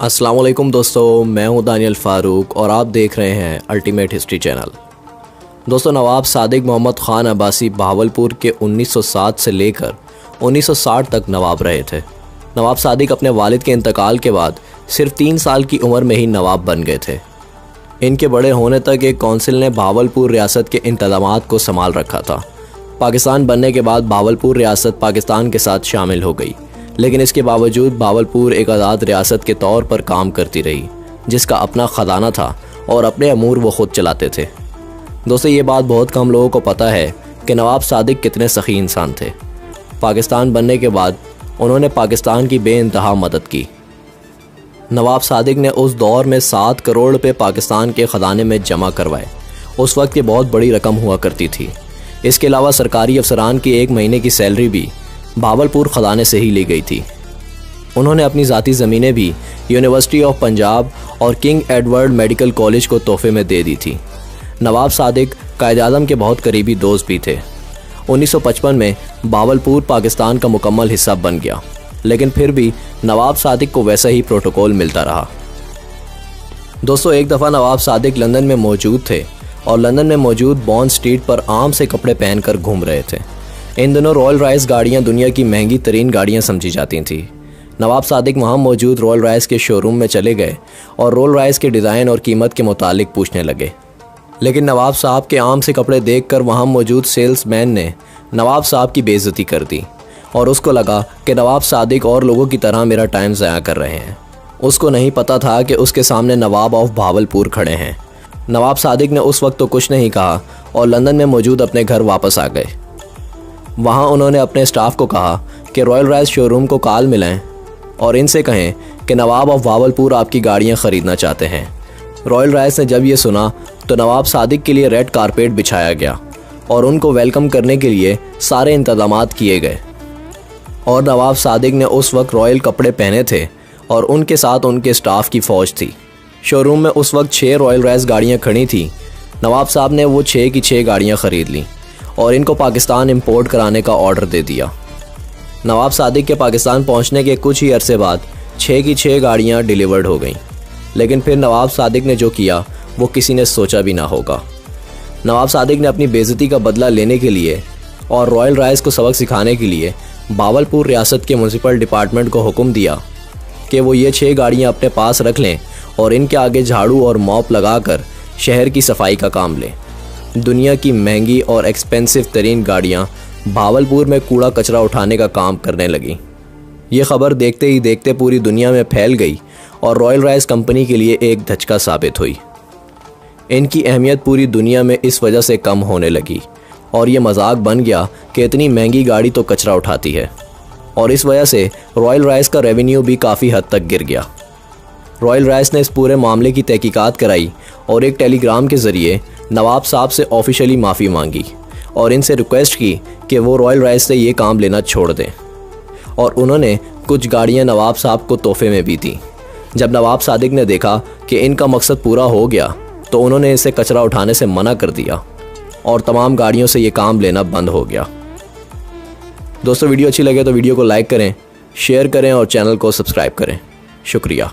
अस्सलाम वालेकुम दोस्तों, मैं हूं दानियल फ़ारूक और आप देख रहे हैं अल्टीमेट हिस्ट्री चैनल। दोस्तों, नवाब सादिक मोहम्मद ख़ान अब्बासी बहावलपुर के 1907 से लेकर 1960 तक नवाब रहे थे। नवाब सादिक अपने वालिद के इंतकाल के बाद सिर्फ 3 साल की उम्र में ही नवाब बन गए थे। इनके बड़े होने तक एक कौंसिल ने बहावलपुर रियासत के इंतज़ामात को संभाल रखा था। पाकिस्तान बनने के बाद बहावलपुर रियासत पाकिस्तान के साथ शामिल हो गई, लेकिन इसके बावजूद बहावलपुर एक आज़ाद रियासत के तौर पर काम करती रही, जिसका अपना ख़जाना था और अपने अमूर वो ख़ुद चलाते थे। दोस्तों, ये बात बहुत कम लोगों को पता है कि नवाब सादिक कितने सखी इंसान थे। पाकिस्तान बनने के बाद उन्होंने पाकिस्तान की बेइंतहा मदद की। नवाब सादिक ने उस दौर में 7 करोड़ रुपये पाकिस्तान के ख़जाने में जमा करवाए। उस वक्त ये बहुत बड़ी रकम हुआ करती थी। इसके अलावा सरकारी अफसरान की 1 महीने की सैलरी भी बहावलपुर ख़जाने से ही ली गई थी। उन्होंने अपनी ज़ाती ज़मीनें भी यूनिवर्सिटी ऑफ पंजाब और किंग एडवर्ड मेडिकल कॉलेज को तोहफे में दे दी थी। नवाब सादिक कायद-ए-आज़म के बहुत करीबी दोस्त भी थे। 1955 में बहावलपुर पाकिस्तान का मुकम्मल हिस्सा बन गया, लेकिन फिर भी नवाब सादिक को वैसा ही प्रोटोकॉल मिलता रहा। दोस्तों, एक दफ़ा नवाब सादिक लंदन में मौजूद थे और लंदन में मौजूद बॉन्ड स्ट्रीट पर आम से कपड़े पहनकर घूम रहे थे। इन दिनों रॉयल राइस गाड़ियाँ दुनिया की महंगी तरीन गाड़ियाँ समझी जाती थीं। नवाब सादिक वहाँ मौजूद रॉयल राइस के शोरूम में चले गए और रॉयल राइस के डिज़ाइन और कीमत के मुतालिक पूछने लगे, लेकिन नवाब साहब के आम से कपड़े देखकर वहाँ मौजूद सेल्समैन ने नवाब साहब की बेइज्जती कर दी और उसको लगा कि नवाब सादिक और लोगों की तरह मेरा टाइम ज़ाया कर रहे हैं। उसको नहीं पता था कि उसके सामने नवाब ऑफ बहावलपुर खड़े हैं। नवाब सादिक ने उस वक्त तो कुछ नहीं कहा और लंदन में मौजूद अपने घर वापस आ गए। वहाँ उन्होंने अपने स्टाफ को कहा कि रॉयल राइस शोरूम को कॉल मिलाएं और इनसे कहें कि नवाब ऑफ बहावलपुर आपकी गाड़ियाँ ख़रीदना चाहते हैं। रॉयल राइस ने जब ये सुना तो नवाब सादिक के लिए रेड कारपेट बिछाया गया और उनको वेलकम करने के लिए सारे इंतज़ामात किए गए। और नवाब सादिक ने उस वक्त रॉयल कपड़े पहने थे और उनके साथ उनके स्टाफ की फ़ौज थी। शोरूम में उस वक्त 6 रॉयल राइस गाड़ियाँ खड़ी थी। नवाब साहब ने वो 6 की 6 गाड़ियाँ ख़रीद लीं और इनको पाकिस्तान इंपोर्ट कराने का ऑर्डर दे दिया। नवाब सादिक के पाकिस्तान पहुंचने के कुछ ही अरसे बाद 6 की 6 गाड़ियां डिलीवर्ड हो गईं, लेकिन फिर नवाब सादिक ने जो किया वो किसी ने सोचा भी ना होगा। नवाब सादिक ने अपनी बेइज्जती का बदला लेने के लिए और रॉयल राइस को सबक सिखाने के लिए बहावलपुर रियासत के म्यूनसिपल डिपार्टमेंट को हुक्म दिया कि वो ये 6 गाड़ियाँ अपने पास रख लें और इनके आगे झाड़ू और मॉप लगाकर शहर की सफाई का काम लें। दुनिया की महंगी और एक्सपेंसिव तरीन गाड़ियाँ बहावलपुर में कूड़ा कचरा उठाने का काम करने लगीं। ये खबर देखते ही देखते पूरी दुनिया में फैल गई और रॉयल राइस कंपनी के लिए एक धचका साबित हुई। इनकी अहमियत पूरी दुनिया में इस वजह से कम होने लगी और ये मजाक बन गया कि इतनी महंगी गाड़ी तो कचरा उठाती है, और इस वजह से रॉयल राइस का रेवेन्यू भी काफ़ी हद तक गिर गया। रॉयल राइस ने इस पूरे मामले की तहकीकात कराई और एक टेलीग्राम के ज़रिए नवाब साहब से ऑफिशियली माफ़ी मांगी और इनसे रिक्वेस्ट की कि वो रॉयल राइस से ये काम लेना छोड़ दें, और उन्होंने कुछ गाड़ियां नवाब साहब को तोहफे में भी दी। जब नवाब सादिक ने देखा कि इनका मकसद पूरा हो गया तो उन्होंने इसे कचरा उठाने से मना कर दिया और तमाम गाड़ियों से ये काम लेना बंद हो गया। दोस्तों, वीडियो अच्छी लगे तो वीडियो को लाइक करें, शेयर करें और चैनल को सब्सक्राइब करें। शुक्रिया।